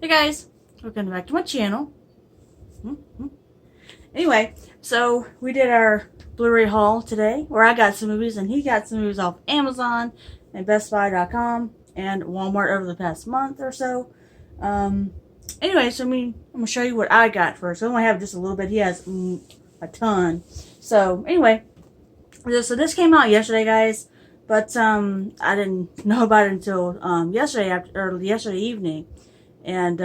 Hey guys, welcome back to my channel. Anyway, so we did our Blu-ray haul today, where I got some movies and he got some movies off Amazon and BestBuy.com and Walmart over the past month or so. Anyway, so I'm gonna show you what I got first. I only have just a little bit. He has a ton. So anyway, so this came out yesterday, guys, but I didn't know about it until yesterday evening. And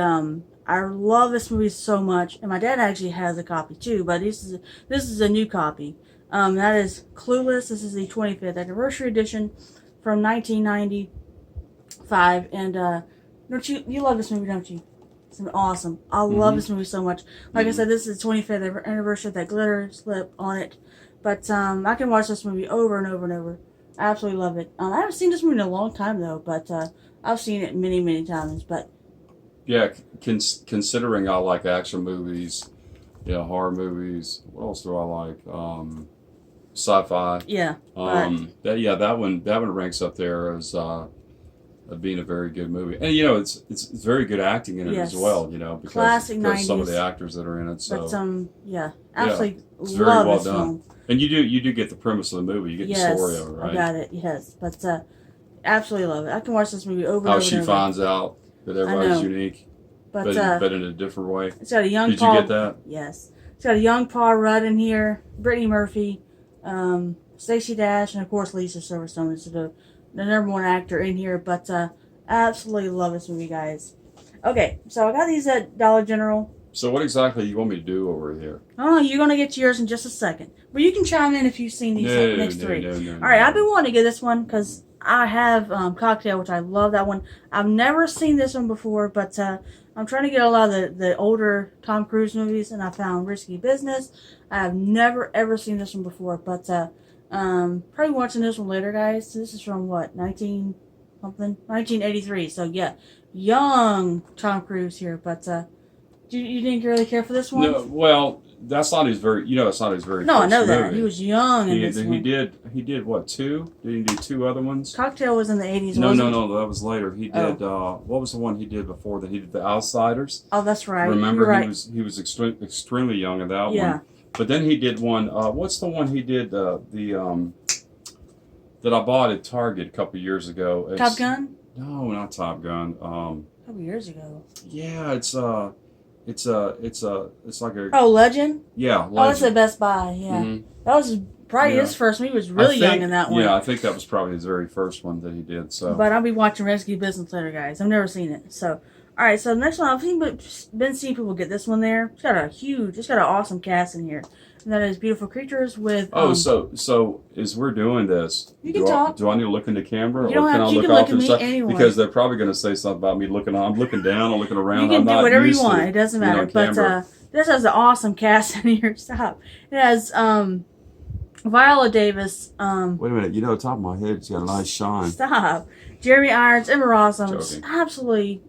I love this movie so much, and my dad actually has a copy too. But this is a new copy. That is Clueless. This is the 25th anniversary edition from 1995. And don't you love this movie, don't you? It's awesome. I love this movie so much. Like I said, this is the 25th anniversary of that glitter slip on it. But I can watch this movie over and over and over. I absolutely love it. I haven't seen this movie in a long time though, but I've seen it many times. But yeah, considering I like action movies, horror movies. What else do I like? Sci-fi. Yeah. That one ranks up there as being a very good movie, and it's very good acting in it as well. Because classic of 90s. Some of the actors that are in it. So but absolutely it's love very well this done. film. And you do get the premise of the movie. You get the story of it, right? I got it. Yes, but absolutely love it. I can watch this movie over and How over. she finds out that everybody's unique, but in a different way. It's got a young. Did you get that? Yes, it's got a young Paul Rudd in here, Brittany Murphy, Stacey Dash, and of course Lisa Silverstone is the number one actor in here. But absolutely love this movie, guys. Okay, so I got these at Dollar General. So what exactly you want me to do over here? Oh, you're going to get to yours in just a second. But you can chime in if you've seen these next three. All right, I've been wanting to get this one because I have Cocktail, which I love that one. I've never seen this one before, but I'm trying to get a lot of the older Tom Cruise movies, and I found Risky Business. I have never, ever seen this one before, but probably watching this one later, guys. This is from, what, 1983. So, yeah, young Tom Cruise here, but... You didn't really care for this one? No, well, that's not his very. It's not his very. No, first I know that movie. he was young in this one. He did what, 2? Did he do 2 other ones? Cocktail was in the 80s. No, that was later. He did. What was the one he did before that? He did The Outsiders. Oh, that's right. Remember, right. he was extremely young in that one. But then he did one. What's the one he did? That I bought at Target a couple years ago. Top Gun? No, not Top Gun. A couple years ago. Yeah, it's like a. Legend? Yeah, Legend. Oh, that's at Best Buy. Yeah, that was probably his first. He was really young in that one. Yeah, I think that was probably his very first one that he did. So, but I'll be watching Rescue Business later, guys. I've never seen it. So, all right. So the next one, I've been seeing people get this one there. It's got an awesome cast in here. And that is Beautiful Creatures with. So as we're doing this, you can talk. Do I need to look in the camera, you don't or can have, I you look can off look to the at side? me anyway. Because they're probably going to say something about me looking. I'm looking down. I'm looking around. You can do whatever you want. To, it doesn't matter. But this has an awesome cast in here. Stop. It has Viola Davis. Wait a minute. Top of my head, it's got a nice shine. Stop. Jeremy Irons, Emma Rossum. It's absolutely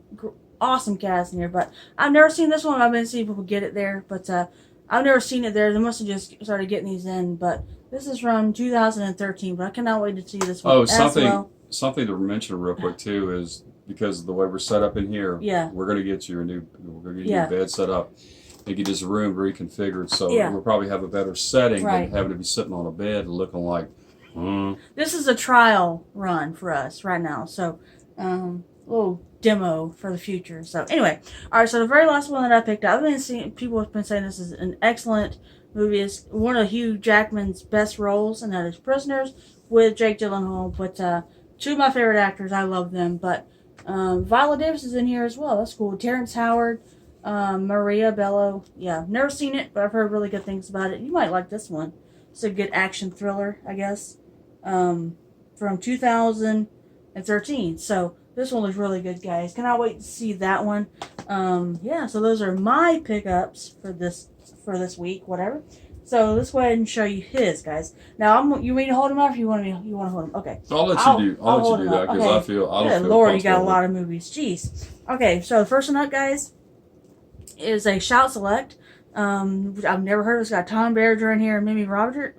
awesome cast in here. But I've never seen this one. I've been seeing people get it there, but I've never seen it there. They must have just started getting these in. But this is from 2013. But I cannot wait to see this one. Something to mention real quick too is because of the way we're set up in here. Yeah. We're going to get you a new bed set up. They get this room reconfigured, so we'll probably have a better setting than having to be sitting on a bed looking like. This is a trial run for us right now, so little demo for the future. So anyway, all right. So the very last one that I picked up, people have been saying this is an excellent movie. It's one of Hugh Jackman's best roles, and that is Prisoners with Jake Gyllenhaal. But 2 of my favorite actors, I love them. But Viola Davis is in here as well. That's cool. Terrence Howard. Maria Bello. Yeah, never seen it, but I've heard really good things about it. You might like this one. It's a good action thriller, I guess, from 2013. So this one was really good, guys. Cannot wait to see that one. So those are my pickups for this week, whatever. So let's go ahead and show you his, guys. Now, you want me to hold him up, or you want to hold him? Okay. I'll let you do that because I don't feel. Lord, you got a lot of movies. Jeez. Okay, so the first one up, guys, is a Shout Select. I've never heard of. It's got Tom Berenger in here and Mimi Rogers,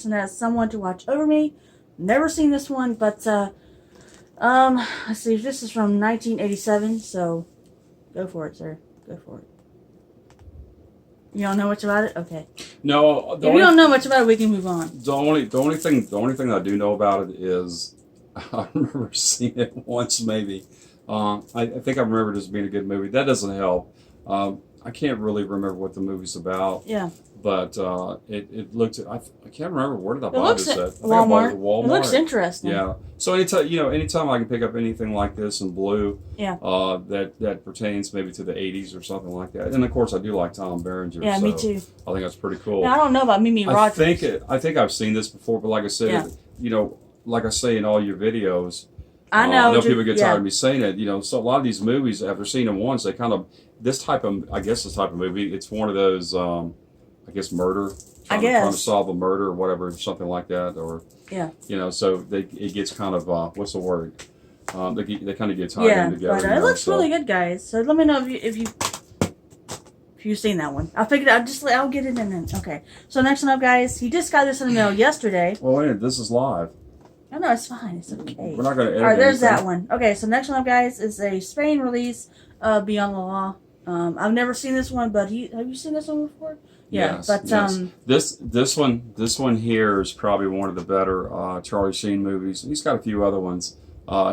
and that's Someone to Watch Over Me. Never seen this one, but Let's see. This is from 1987, so go for it, sir. Go for it. You don't know much about it? Okay. No, If you don't know much about it, we can move on. the only thing that I do know about it is I remember seeing it once, maybe. I think I remember this being a good movie. That doesn't help. I can't really remember what the movie's about. Yeah. But it looked. I can't remember where did I It buy looks this at at. I think I bought it at Walmart. It looks interesting. Yeah. So anytime I can pick up anything like this in blue, Yeah. that pertains maybe to the '80s or something like that. And of course, I do like Tom Berenger. Yeah, so me too. I think that's pretty cool. Now, I don't know about Mimi Rogers. I think I've seen this before, but like I said, like I say in all your videos, I know people get tired of me saying it. So a lot of these movies, after seeing them once, they kind of this type of movie. It's one of those, I guess, murder. Trying to solve a murder or whatever, something like that, or so it gets kind of what's the word? They kind of get tied in together. But it looks really good, guys. So let me know if you've seen that one. I'll get it in then. Okay. So next one up, guys. He just got this in the mail yesterday. Well, wait, this is live. Oh, no, it's fine. It's okay. We're not going to edit. All right, there's that one. Okay, so next one up, guys, is a Spain release, Beyond the Law. I've never seen this one, but have you seen this one before? Yeah, yes, but yes. This one here is probably one of the better Charlie Sheen movies. He's got a few other ones.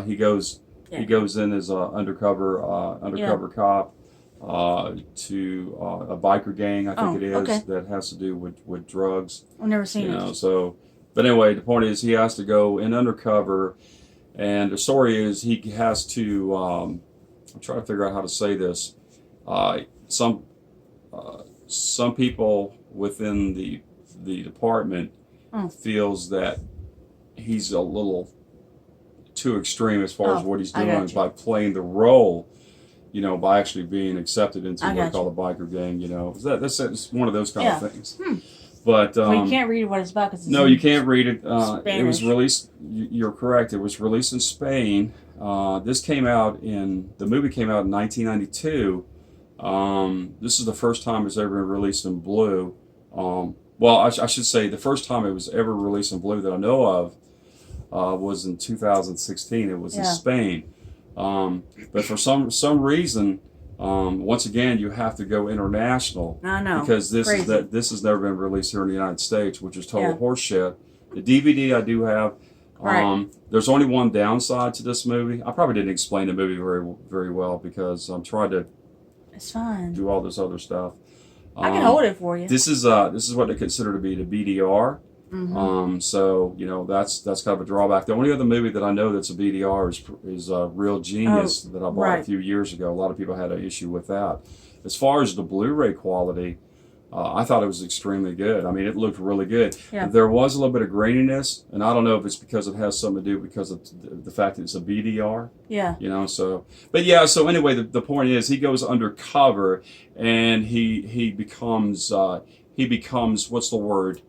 He goes in as a undercover cop to a biker gang, I think it is, that has to do with drugs. I've never seen it. So, but anyway, the point is he has to go in undercover, and the story is he has to. I'm trying to figure out how to say this. Some people within the department feels that he's a little too extreme as far as what he's doing by playing the role, by actually being accepted into what they call the biker gang. That's one of those kind of things. But you can't read what it's about. No, you can't read it. Spanish. It was released. You're correct. It was released in Spain. The movie came out in 1992. This is the first time it's ever been released in blue. I should say the first time it was ever released in blue that I know of was in 2016. It was in Spain. But for some reason, once again, you have to go international. I know. Because this has never been released here in the United States, which is total horseshit. The DVD I do have. There's only one downside to this movie. I probably didn't explain the movie very very well because I'm trying to. It's fine. Do all this other stuff. I can hold it for you. This is what they consider to be the BDR. Mm-hmm. So that's kind of a drawback. The only other movie that I know that's a BDR is Real Genius that I bought a few years ago. A lot of people had an issue with that. As far as the Blu-ray quality, I thought it was extremely good. I mean, it looked really good. Yeah. There was a little bit of graininess, and I don't know if it's because it has something to do because of the fact that it's a BDR. Yeah. So anyway, the point is he goes undercover and he becomes what's the word?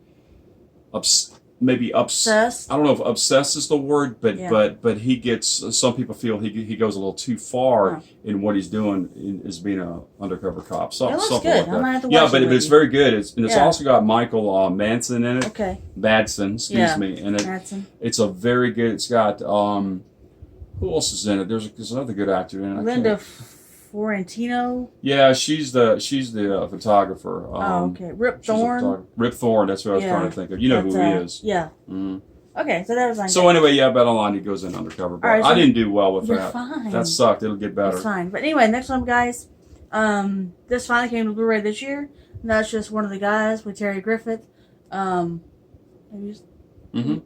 Maybe obsessed. I don't know if obsessed is the word, but he gets. Some people feel he goes a little too far in what he's doing as being an undercover cop. It looks something good. like I might have that. to watch but it's very good. It's also got Michael Madsen in it. Okay. Madsen, excuse me, and it's a very good. It's got who else is in it? There's another good actor in it. Linda Fiorentino. Yeah, she's the photographer. Okay. Rip Thorne. Rip Thorne. That's what I was trying to think of. You know who he is. Yeah. Mm. Okay, so that was on. So anyway, Bet Online, he goes in undercover. But I didn't do well with that. Fine. That sucked. It'll get better. It's fine. But anyway, next one, guys. This finally came to Blu-ray this year. And that's just One of the Guys with Terry Griffith. Have you?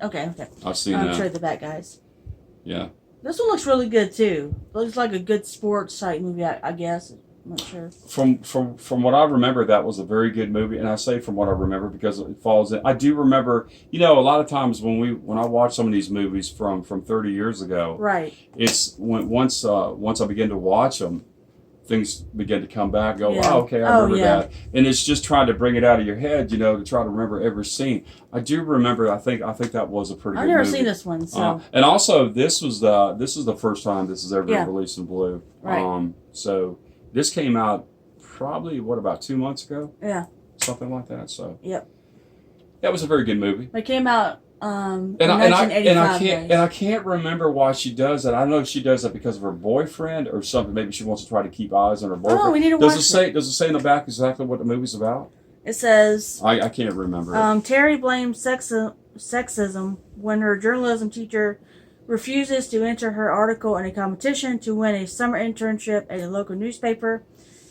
Okay. I've seen that. I'll show you the back, guys. Yeah. This one looks really good too. Looks like a good sports type movie, I guess. I'm not sure. From what I remember, that was a very good movie, and I say from what I remember because it falls in. I do remember, a lot of times when I watch some of these movies from 30 years ago, right? It's once I begin to watch them, things begin to come back. Go, wow, okay, I remember that, and it's just trying to bring it out of your head, to try to remember every scene. I do remember. I think that was a pretty. I've good never movie. seen this one, so. And also, this is the first time this has ever been released in blue. Right. So this came out probably about 2 months ago. Yeah. Something like that. So. Yep. That was a very good movie. It came out in 1985. I can't remember why she does that. I know she does that because of her boyfriend or something. Maybe she wants to try to keep eyes on her boyfriend. Oh, we need to does watch it say? Does it say in the back exactly what the movie's about? It says I can't remember. Terry blames sexism when her journalism teacher refuses to enter her article in a competition to win a summer internship at a local newspaper.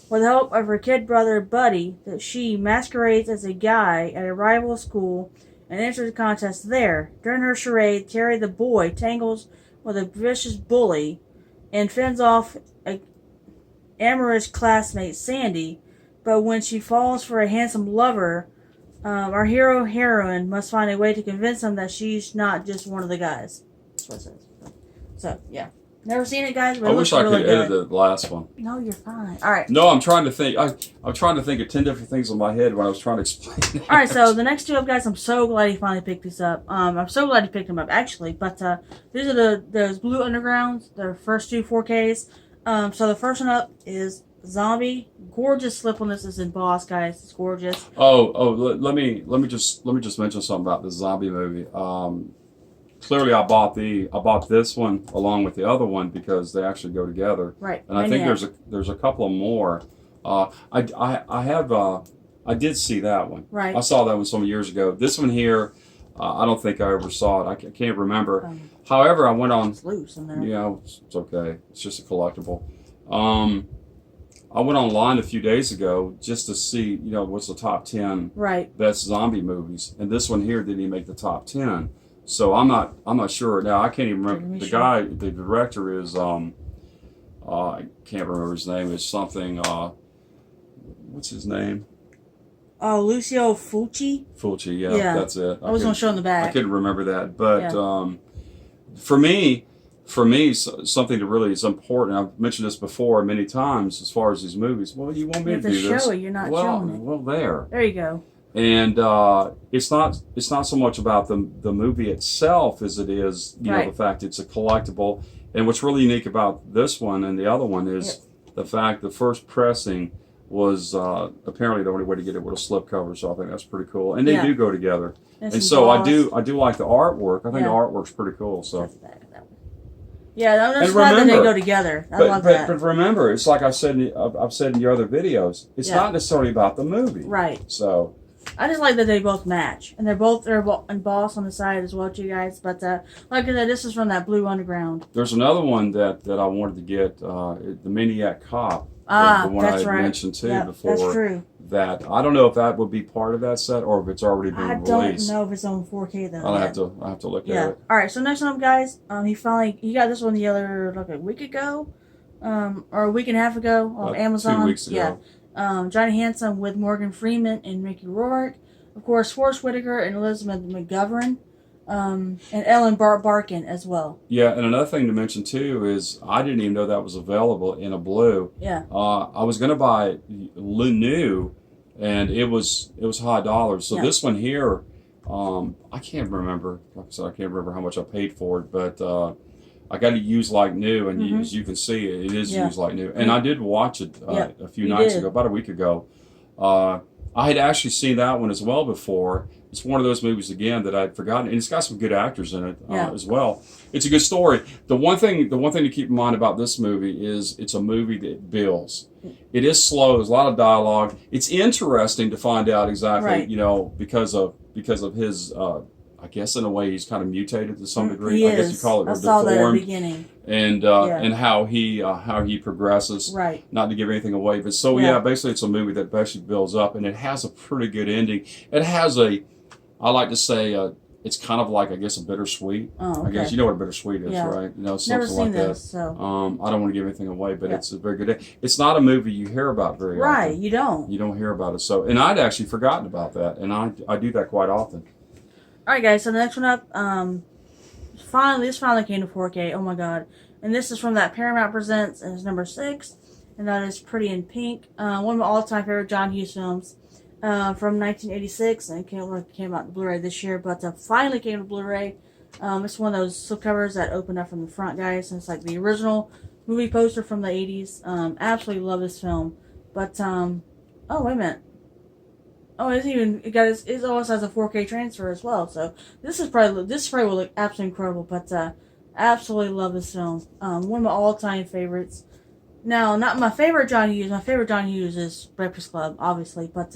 With the help of her kid brother Buddy, that she masquerades as a guy at a rival school and enters the contest there. During her charade, Terry the boy tangles with a vicious bully and fends off a amorous classmate Sandy. But when she falls for a handsome lover, our heroine must find a way to convince him that she's not just one of the guys. That's what it says. So yeah. Never seen it, guys, but I wish I really could edit the last one. No, you're fine. All right. No, I'm trying to think. I'm trying to think of 10 different things in my head when I was trying to explain it. All right, so the next two up, guys, I'm so glad he finally picked these up. I'm so glad he picked them up, actually. But these are those Blue Undergrounds, their first two 4Ks. So the first one up is Zombie. Gorgeous slip on this is embossed, guys. It's gorgeous. Let me just mention something about the zombie movie. Clearly, I bought this one along with the other one because they actually go together. Right. And I think there's a couple of more. I did see that one. Right. I saw that one some years ago. This one here, I don't think I ever saw it. I can't remember. However, I went on. It's loose in there. Yeah, it's okay. It's just a collectible. I went online a few days ago just to see, what's the top 10 best zombie movies, and this one here didn't even make the top 10. So I'm not sure now. I can't even remember the director is I can't remember his name. It's something. What's his name? Oh, Lucio Fulci. Fulci, yeah, that's it. I was going to show in the back. I couldn't remember that, but for me, something that really is important. I've mentioned this before many times as far as these movies. Well, you want me to do this? You have to show it. You're not showing it. Well, there. There you go. And it's not so much about the movie itself as it is the fact it's a collectible. And what's really unique about this one and the other one is the fact the first pressing was apparently the only way to get it with a slipcover. So I think that's pretty cool. And they do go together. And so I do like the artwork. I think the artwork's pretty cool. So. Yeah, I'm just glad that they go together. I love that. But remember, it's like I've said in your otter videos. It's not necessarily about the movie. Right. So. I just like that they both match, and they're embossed on the side as well, too, guys. But like I said, this is from that Blue Underground. There's another one that I wanted to get, the Maniac Cop. The one I had mentioned too before. That's true. That I don't know if that would be part of that set or if it's already been released. I don't know if it's on 4K though. I'll have to look at it. All right. So next one up, guys. He got this one the other a week ago, or a week and a half ago on Amazon. 2 weeks ago. Yeah. Johnny Handsome with Morgan Freeman and Mickey Rourke. Of course, Forrest Whitaker and Elizabeth McGovern. And Ellen Barkin as well. Yeah, and another thing to mention too is I didn't even know that was available in a blue. Yeah. I was gonna buy it new, and it was high dollars. So this one here, I can't remember. Like I said, I can't remember how much I paid for it, but I got it used like new, and as you can see, it is used like new. And I did watch it a few nights ago, about a week ago. I had actually seen that one as well before. It's one of those movies again that I'd forgotten, and it's got some good actors in it as well. It's a good story. The one thing to keep in mind about this movie is it's a movie that builds. It is slow. There's a lot of dialogue. It's interesting to find out exactly, because of his. I guess in a way he's kind of mutated to some degree. I guess you call it I deformed. saw that at the beginning. And how he progresses. Right. Not to give anything away, but basically it's a movie that basically builds up, and it has a pretty good ending. It has I like to say it's kind of like, I guess, a bittersweet. Oh, okay. I guess you know what a bittersweet is, right? Never Something seen like this, that. So. I don't want to give anything away, but it's a very good. It's not a movie you hear about very often. Right, you don't. You don't hear about it. So, and I'd actually forgotten about that, and I do that quite often. All right, guys. So the next one up, this finally came to 4K. Oh my God! And this is from that Paramount Presents, and it's number 6, and that is Pretty in Pink. One of my all-time favorite John Hughes films. From 1986, and it came out in Blu-ray this year, but finally came to Blu-ray. It's one of those slipcovers that open up from the front, guys, and it's like the original movie poster from the 80s. Absolutely love this film. But, oh, wait a minute. Oh, it also has a 4K transfer as well. So this probably will look absolutely incredible. But absolutely love this film. One of my all-time favorites. Now, not my favorite John Hughes. My favorite John Hughes is Breakfast Club, obviously. But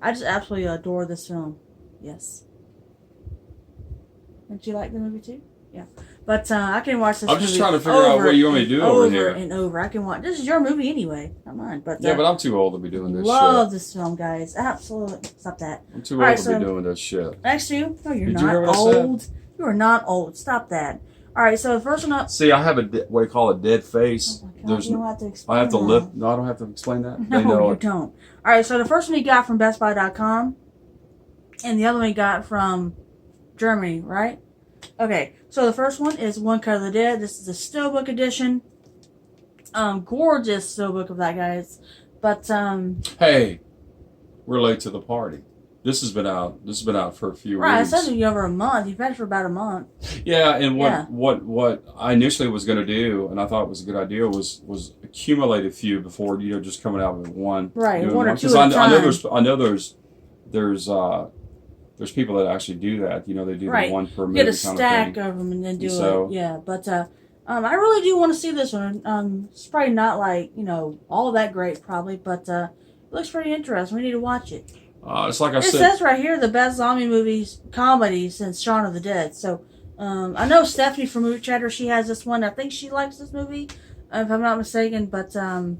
I just absolutely adore this film. Yes. Did you like the movie too? Yeah. But I can watch this I'm just trying to figure out what you want me to do over here. Over and over. I can watch. This is your movie anyway, not mine. But yeah, but I'm too old to be doing this love shit. this film, guys. Absolutely. Stop that. I'm too old to be doing this shit. Next to you? No, you're Did not you hear what old. I said? You are not old. Stop that. All right, so the first one up. See, I have what do you call a dead face. Oh my God, you don't have to explain I have to that. lift. No, I don't have to explain that. No, They know you it. don't. All right, so the first one we got from BestBuy.com, and the other one we got from Germany, right? Okay, so the first one is One Cut of the Dead. This is the Steelbook edition. Gorgeous Steelbook of that, guys. But Hey, we're late to the party. This has been out. This has been out for a few right, weeks. I said it over a month. You've had it for about a month. Yeah, and Yeah. what I initially was going to do, and I thought was a good idea, was accumulate a few before just coming out with one. Right, doing one or two 'Cause at a I know time. there's people that actually do that. They do Right. the one per movie Get a kind stack of thing. of them and then do So- it. Yeah, but I really do want to see this one. It's probably not like all that great, probably, but it looks pretty interesting. We need to watch it. It's like I It said. says right here the best zombie movies comedy since Shaun of the Dead. So I know Stephanie from Moviechatter, she has this one. I think she likes this movie, if I'm not mistaken. But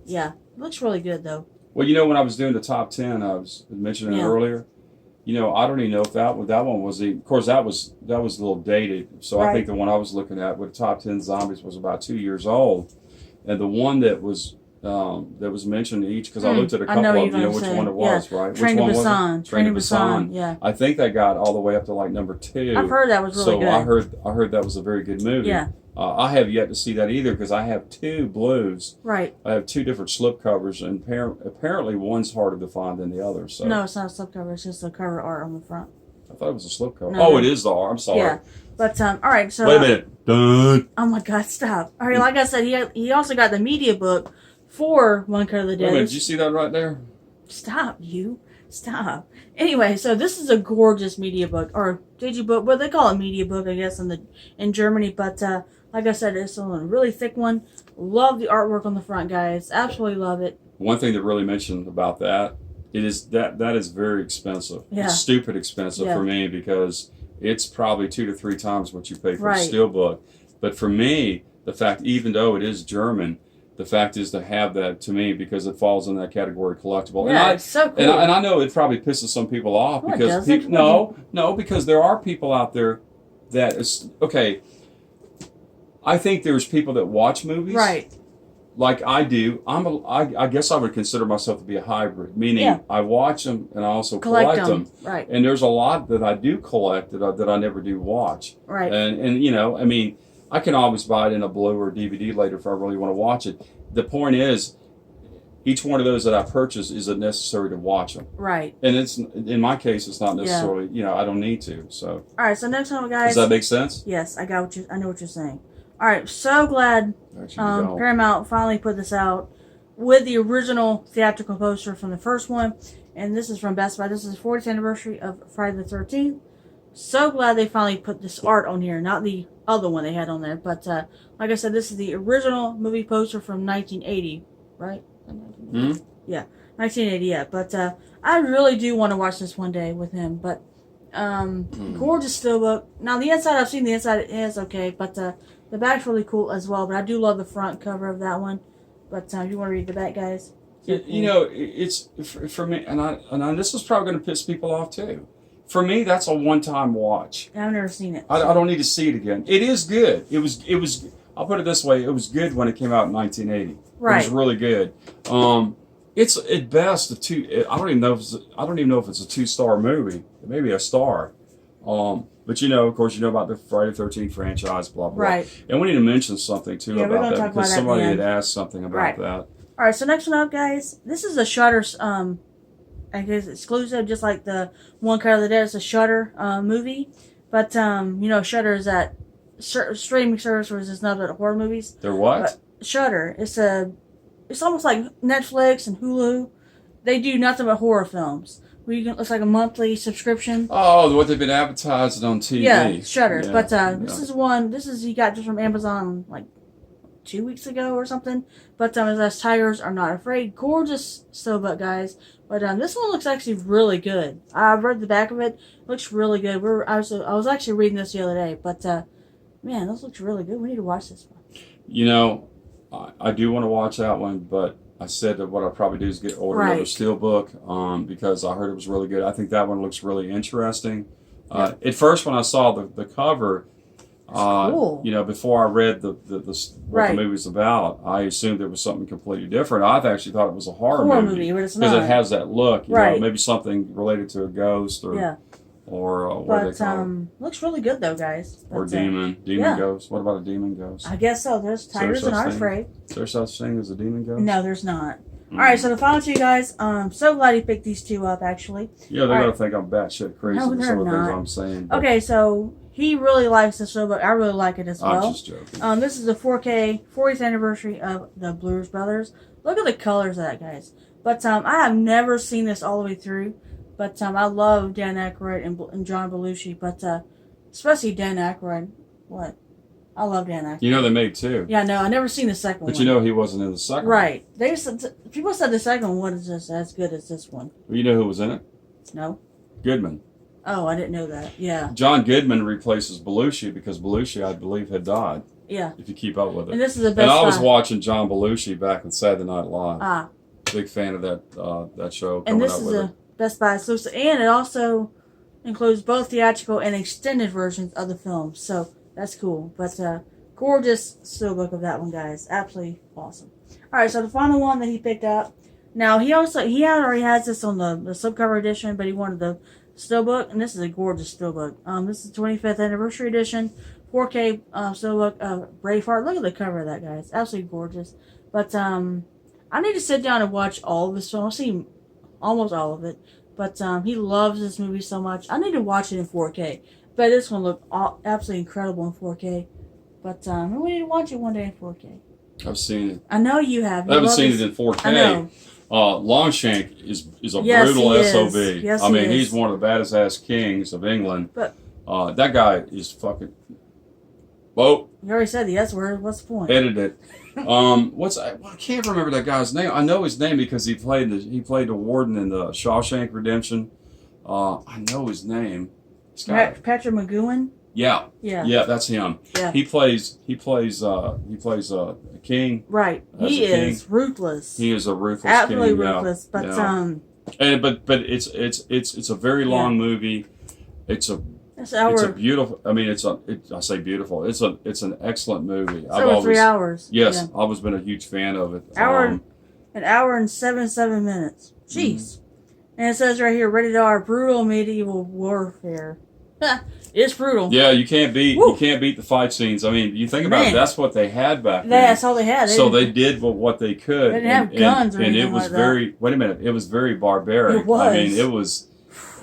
yeah, it looks really good though. Well, when I was doing the top 10, I was mentioning it earlier. I don't even know if that one was of course that was a little dated. So I think the one I was looking at with top 10 zombies was about 2 years old, and the one that was mentioned each, because I looked at a couple of which one it was, right? Train to Which one Busan. was it? Train to Busan. Yeah, I think that got all the way up to like number 2. I've heard that was really good. I heard that was a very good movie. Yeah. I have yet to see that either because I have 2 blues. Right. I have 2 different slipcovers, and apparently one's harder to find than the other. So No, it's not a slipcover. It's just the cover art on the front. I thought it was a slipcover. No. It is the R. I'm sorry. Yeah, but all right. So Wait a minute. Dun. oh my God, stop! All right, like I said, he also got the media book for One Cut of the Wait a Dead. minute. Did you see that right there? Stop, you. Stop. Anyway, so this is a gorgeous media book, or digibook. Well, they call it media book, I guess, in Germany. But like I said, it's a really thick one. Love the artwork on the front, guys. Absolutely love it. One thing that really mentioned about that, it is that is very expensive. Yeah. It's stupid expensive for me because it's probably 2 to 3 times what you pay for a steelbook. But for me, the fact, even though it is German, the fact is to have that to me because it falls in that category collectible. Yeah, it's so cool. And I know it probably pisses some people off No, it because doesn't. no, because there are people out there that is okay. I think there's people that watch movies, Right. like I do. I guess I would consider myself to be a hybrid, meaning I watch them and I also collect them. Right. And there's a lot that I do collect that I never do watch. Right. And I mean, I can always buy it in a Blu or DVD later if I really want to watch it. The point is, each one of those that I purchase isn't necessary to watch them. Right. And it's in my case, it's not necessarily. I don't need to. So. All right. So next one, guys. Does that make sense? Yes, I know what you're saying. All right. So glad Actually, you don't. Paramount finally put this out with the original theatrical poster from the first one, and this is from Best Buy. This is the 40th anniversary of Friday the 13th. So glad they finally put this art on here, not the other one they had on there. But like I said, this is the original movie poster from 1980, right? Hmm? Yeah, 1980. Yeah, but I really do want to watch this one day with him. But gorgeous steelbook. Now the inside, I've seen the inside. It is okay, but the back's really cool as well. But I do love the front cover of that one. But you want to read the back, guys? It's for me, and this is probably going to piss people off too. For me, that's a one-time watch. I've never seen it. I don't need to see it again. It is good. It was. I'll put it this way: it was good when it came out in 1980. Right. It was really good. It's at best a 2. I don't even know if it's a 2-star movie. It may be a star. But of course, about the Friday the 13th franchise, blah blah. Right. And we need to mention something too Yeah, we're about gonna that talk because about that at somebody the had end. asked something about that. All right. So next one up, guys. This is a Shudder. I guess exclusive, just like the One Cut of the Dead. It's a Shudder movie, but Shudder is that streaming service where there's nothing but horror movies. They're what? But Shudder. It's almost like Netflix and Hulu. They do nothing but horror films. where you can, it's like a monthly subscription. Oh, what they've been advertising on TV. Yeah, Shudder. Yeah, But this is one. This is you got just from Amazon like 2 weeks ago or something. But it says Tigers Are Not Afraid. Gorgeous steelbook, guys. But this one looks actually really good. I've read the back of it. It looks really good. I was actually reading this the other day. But man, this looks really good. We need to watch this one. You know, I do want to watch that one, but I said that what I'll probably do is order another steelbook because I heard it was really good. I think that one looks really interesting. At first, when I saw the cover, cool. you know, before I read what the movie's about, I assumed it was something completely different. I've actually thought it was a horror movie but it's because not. it has that look. You know, maybe something related to a ghost or what they call it. Looks really good though, guys. Or demon ghost. What about a demon ghost? I guess so. There's Tigers Are Not Afraid. Is there such thing as a demon ghost? No, there's not. All right, so the final two guys. So glad he picked these two up. Actually. Yeah, they're gonna think I'm batshit crazy with some of the things I'm saying. But... Okay, so he really likes this show, but I really like it as well. I'm just joking. This is the 4K 40th anniversary of the Blues Brothers. Look at the colors of that, guys. But I have never seen this all the way through. But I love Dan Aykroyd and John Belushi. But especially Dan Aykroyd. What? I love Dan Aykroyd. You know they made two. Yeah, no, I never seen the second one. But you know he wasn't in the second one. Right. They said, people said the second one wasn't just as good as this one. Well, you know who was in it? No. Goodman. Oh, I didn't know that. Yeah. John Goodman replaces Belushi because Belushi, I believe, had died. Yeah. If you keep up with it. And this is the best. And I was watching John Belushi back on Saturday Night Live. Ah. Big fan of that show. And this is a Best Buy exclusive, and it also includes both theatrical and extended versions of the film. So that's cool. But gorgeous steelbook of that one, guys. Absolutely awesome. All right, so the final one that he picked up. Now he already has this on the slipcover edition, but he wanted the steelbook, and this is a gorgeous steelbook. This is the 25th anniversary edition, 4K steelbook of Braveheart. Look at the cover of that, guys. Absolutely gorgeous. But I need to sit down and watch all of this film. I've seen almost all of it, but he loves this movie so much. I need to watch it in 4K. But this one looked absolutely incredible in 4K. But we need to watch it one day in 4K. I've seen it. I know you have. I haven't seen it in 4K. I know. Longshank is a brutal SOB. Yes, I mean, he's one of the baddest ass kings of England. But that guy is fucking. Whoa. You already said the S word. What's the point? Edit it. I can't remember that guy's name. I know his name because he played the warden in the Shawshank Redemption. I know his name. Patrick McGowan. Yeah, that's him. Yeah. He plays a king. Right. He is ruthless. He is a ruthless absolutely king. ruthless. But but it's a very long movie. It's a beautiful. I mean, I say beautiful. It's an excellent movie. It's over 3 hours. Yes, I've always been a huge fan of it. An hour and 7 minutes. Jeez. Mm-hmm. And it says right here, rated R, brutal medieval warfare. It's brutal. Yeah, you can't beat the fight scenes. I mean, you think about it. That's what they had back then. That's all they had. They did what they could. They didn't have guns or anything it was like very. Wait a minute. It was very barbaric. It was. I mean, it was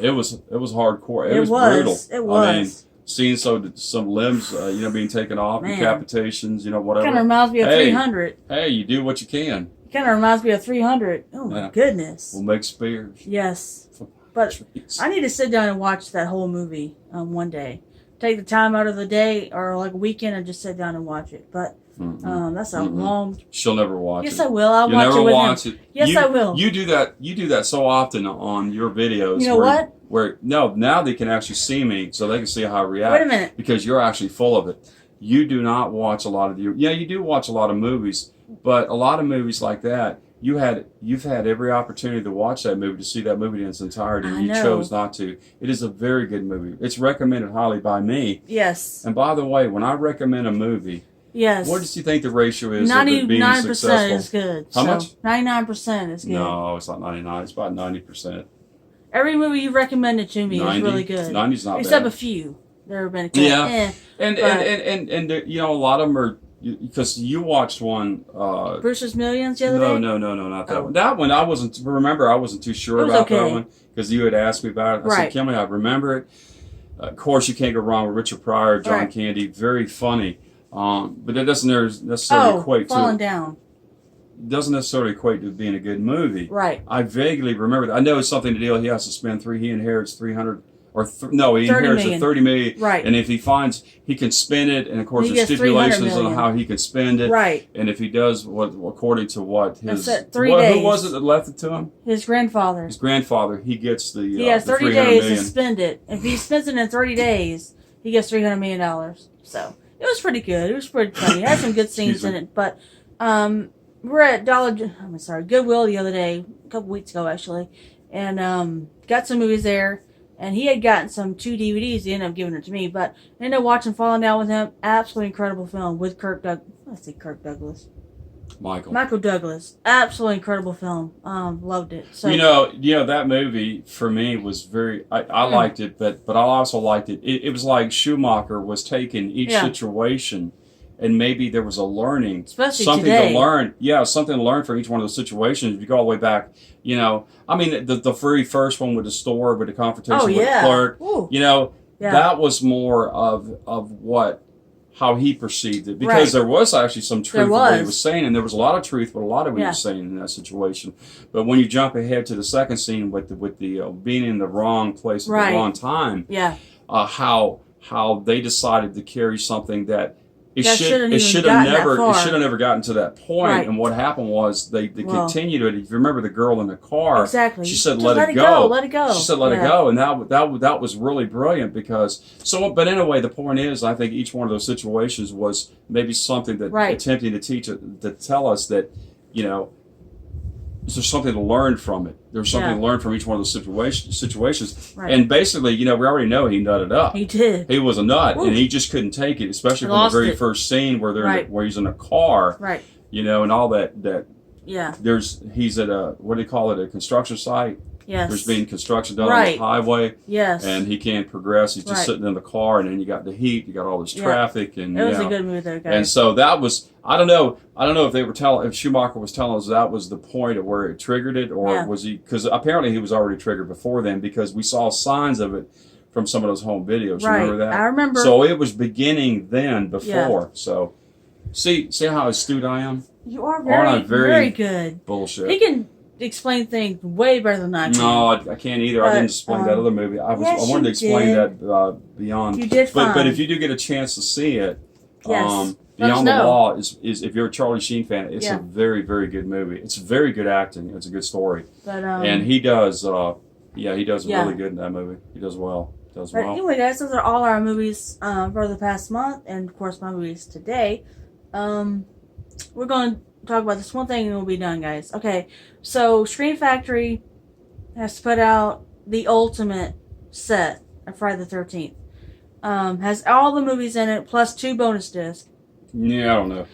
hardcore. It was brutal. It was. I mean, seeing some limbs, being taken off, decapitations, whatever. Kind of reminds me of 300. Hey, you do what you can. It kind of reminds me of 300. Oh my goodness. We'll make spears. Yes. But I need to sit down and watch that whole movie one day. Take the time out of the day or like a weekend and just sit down and watch it. But that's a long. She'll never watch it. Yes, I will. I'll You'll watch never it with watch him. it. Yes, I will. You do that. You do that so often on your videos. You know what? Now they can actually see me, so they can see how I react. Wait a minute. Because you're actually full of it. You do not watch a lot of you do watch a lot of movies, but a lot of movies like that. You've had every opportunity to watch that movie, to see that movie in its entirety, and you chose not to. It is a very good movie. It's recommended highly by me. Yes. And by the way, when I recommend a movie, what does you think the ratio is of it being successful? 99% is good. How much? 99% is good. No, it's not 99. It's about 90%. Every movie you've recommended to me 90? is really good. 90's not Except bad. a few. There have been a couple. Yeah. And a lot of them are. Because you watched one, Bruce's Millions the other day? No, not that one. That one I wasn't too sure about that one because you had asked me about it. I said, Kimberly, I remember it. Of course, you can't go wrong with Richard Pryor, John Candy, very funny. But it doesn't necessarily equate to Falling Down. doesn't necessarily equate to being a good movie. Right. I vaguely remember that. I know it's something to deal. He has to spend he inherits 300 or he 30 inherits million. a 30 million. Right. And if he finds he can spend it, and of course He there's gets 300 stipulations on million. how he can spend it. Right. And if he does according to what his That's 3 days. who was it that left it to him? His grandfather. His grandfather. He gets the He has the 30 300 days million. to spend it. If he spends it in 30 days, he gets $300 million. So it was pretty good. It was pretty funny. It had some good scenes in it. But we were at Goodwill the other day, a couple weeks ago actually, and got some movies there. And he had gotten some 2 DVDs. He ended up giving it to me, but I ended up watching Falling Down with him. Absolutely incredible film with Kirk Douglas. Michael Douglas. Absolutely incredible film. Loved it. So you know that movie for me was very. I liked it, but I also liked it. It was like Schumacher was taking each situation, and maybe there was a learning, especially something today. to learn. Yeah, something to learn from each one of those situations. If you go all the way back, I mean, the very first one with the store, with the confrontation with the clerk. Ooh. That was more of how he perceived it, because there was actually some truth in what he was saying, and there was a lot of truth, but a lot of what he was saying in that situation. But when you jump ahead to the second scene with the being in the wrong place at the wrong time, how they decided to carry something that it should have never gotten to that point. Right. And what happened was they continued it. If you remember the girl in the car, she said, let it go. Let it go. She said, let it go. And that was really brilliant, because but anyway, the point is, I think each one of those situations was maybe something that attempting to to tell us that, there's something to learn from it. There's something to learn from each one of those situations. Right. And basically, we already know he nutted up. He did. He was a nut, and he just couldn't take it, especially from the very first scene where where he's in a car. Right. And all that. Yeah. He's at what do they call it? A construction site. Yes. There's being construction done on the highway. Yes. And he can't progress. He's just sitting in the car, and then you got the heat, you got all this traffic, and it was a good movie there, guys. And so that was, I don't know if if Schumacher was telling us that was the point of where it triggered it, or was he, because apparently he was already triggered before then, because we saw signs of it from some of those home videos. Right. Remember that? I remember. So it was beginning then before. Yeah. So see how astute I am? You are very good. Bullshit. He can explain things way better than I can. No, I can't either. I didn't explain that other movie. I wanted to explain that Beyond. You did fine. But if you do get a chance to see it, yes. Beyond the Law is if you're a Charlie Sheen fan, it's a very, very good movie. It's very good acting. It's a good story. But and he does really good in that movie. He does well. But anyway, guys, those are all our movies for the past month, and of course my movies today. We're going to talk about this one thing and we'll be done, guys. Okay, so Screen Factory has put out the ultimate set of Friday the 13th. Has all the movies in it, plus 2 bonus discs. Yeah, I don't know.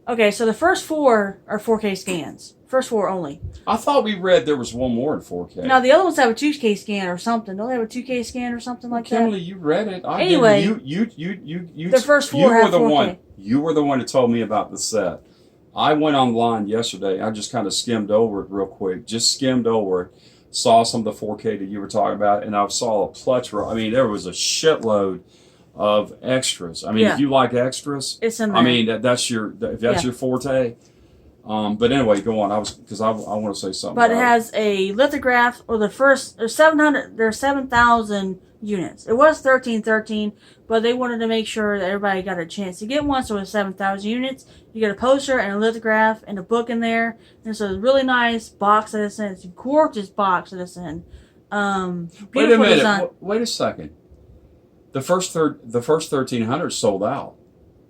Okay, so the first 4 are 4K scans. First 4 only. I thought we read there was one more in 4K. No, the other ones have a 2K scan or something. Don't they have a 2K scan or something like that? Kimberly, you read it. Anyway, you the first 4 have 4K. You were the one who told me about the set. I went online yesterday. I just kind of skimmed over it real quick. Just skimmed over it. Saw some of the 4K that you were talking about, and I saw a plethora. I mean, there was a shitload of extras. I mean, if you like extras, it's in there. I mean, if that's your forte. But anyway, go on. I want to say something. But it has a lithograph, or there's 7,000 units. It was 1313, but they wanted to make sure that everybody got a chance to get one, so it's 7,000 units. You get a poster and a lithograph and a book in there, and so it's a really nice box that it's in. It's a gorgeous box that it's in. Wait a minute. Design. Wait a second. The first 1,300 sold out.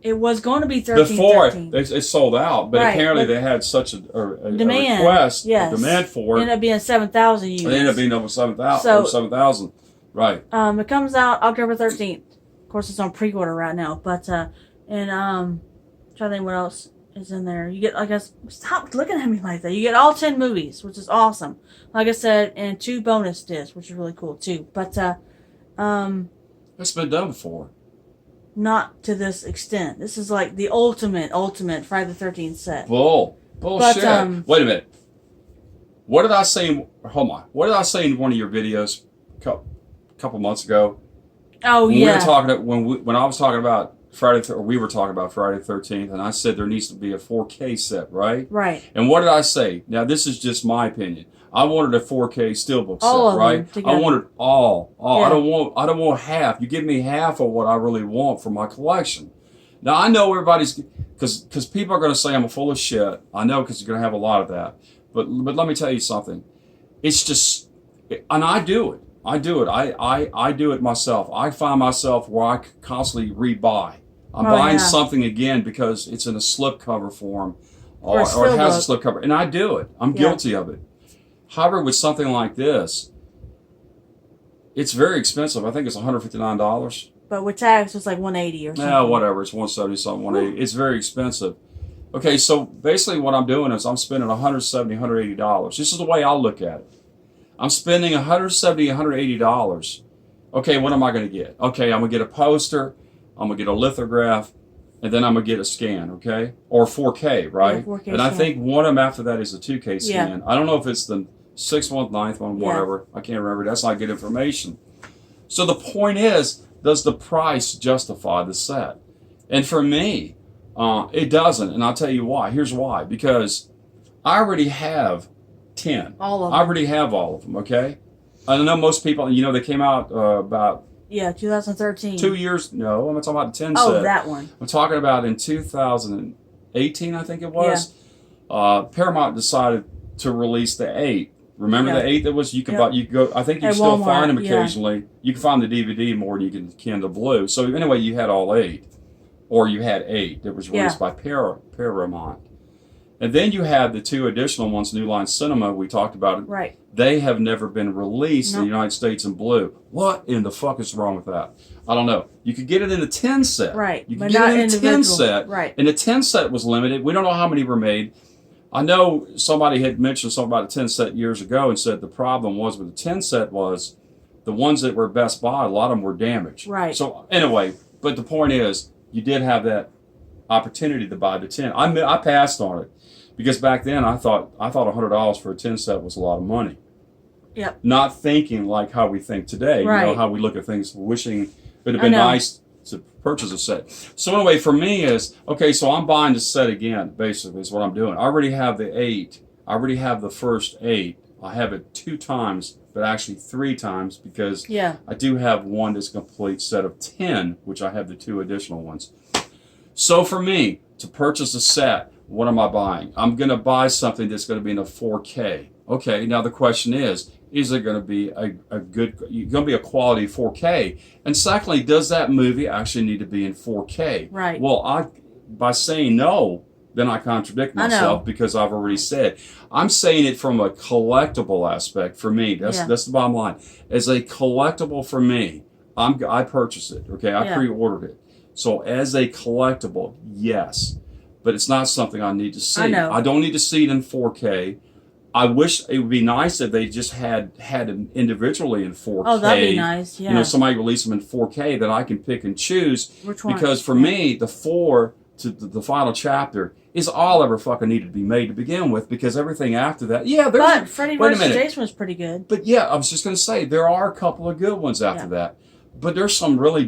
It was going to be 1313. Before it sold out, but apparently they had such a demand, request, a demand for it. It ended up being 7,000 units. It ended up being over 7,000. Right. It comes out October 13th. Of course, it's on pre-order right now. But trying to think what else is in there. You get stop looking at me like that. You get all 10 movies, which is awesome. Like I said, and 2 bonus discs, which is really cool too. But it's been done before. Not to this extent. This is like the ultimate Friday the 13th set. Bullshit. But, wait a minute. What did I say? Hold on. What did I say in one of your videos a couple months ago? Oh, when we were talking, when I was talking about we were talking about Friday the 13th, and I said there needs to be a 4K set, right? Right. And what did I say? Now, this is just my opinion. I wanted a 4K steelbook set, right? I wanted all. Yeah. I don't want half. You give me half of what I really want for my collection. Now, I know everybody's, because people are going to say I'm full of shit. I know, because you're going to have a lot of that. But let me tell you something. It's just, and I do it. I do it myself. I find myself where I constantly rebuy. I'm buying something again because it's in a slipcover form or it has a slipcover. And I do it. I'm guilty of it. However, with something like this, it's very expensive. I think it's $159. But with tax, it's like $180 or something. Yeah, whatever. It's $170 something, $180. It's very expensive. Okay, so basically what I'm doing is I'm spending $170, $180. This is the way I look at it. I'm spending $170, $180. Okay, what am I going to get? Okay, I'm going to get a poster, I'm going to get a lithograph, and then I'm going to get a scan, okay? Or 4K, right? Yeah, 4K and scan. I think one of them after that is a 2K scan. Yeah. I don't know if it's the 6th one, 9th one, whatever. I can't remember. That's not good information. So the point is, does the price justify the set? And for me, it doesn't. And I'll tell you why. Here's why. Because I already have 10. All of them. I already have all of them, okay? I know most people, they came out about... Yeah, 2013. 2 years... No, I'm not talking about the 10 set. Oh, that one. I'm talking about in 2018, I think it was. Yeah. Paramount decided to release the 8. Remember the 8 that was... You could buy... You could go... I think you still Walmart, find them occasionally. Yeah. You can find the DVD more than you can the Blue. So anyway, you had all 8. Or you had 8 that was released by Paramount. And then you have the 2 additional ones, New Line Cinema, we talked about it. Right. They have never been released in the United States in Blue. What in the fuck is wrong with that? I don't know. You could get it in a 10 set. Right. You could get it in a 10 set. Right. And the 10 set was limited. We don't know how many were made. I know somebody had mentioned something about a 10 set years ago and said the problem was with the 10 set was the ones that were Best Buy, a lot of them were damaged. Right. So anyway, but the point is, you did have that opportunity to buy the 10. I passed on it. Because back then I thought $100 for a 10 set was a lot of money. Yep. Not thinking like how we think today. Right. How we look at things, wishing it would have been nice to purchase a set. So anyway, for me is, okay, so I'm buying the set again, basically, is what I'm doing. I already have the 8. I already have the first 8. I have it 2 times, but actually 3 times because I do have one that's a complete set of 10, which I have the 2 additional ones. So for me, to purchase a set, what am I buying? I'm going to buy something that's going to be in a 4K. Okay, now the question is it going to be going to be a quality 4K? And secondly, does that movie actually need to be in 4K? Right. Well, by saying no, then I contradict myself because I've already said. I'm saying it from a collectible aspect for me. That's the bottom line. As a collectible for me, I purchased it. Okay, I pre-ordered it. So as a collectible, yes. But it's not something I need to see. I don't need to see it in 4K. I wish it would be nice if they just had them individually in 4K. Oh, that'd be nice, yeah. Somebody release them in 4K that I can pick and choose. Which one? Because for me, the 4 to the final chapter is all ever fucking needed to be made to begin with because everything after that, But Freddy vs. Jason was pretty good. But I was just going to say, there are a couple of good ones after that. But there's some really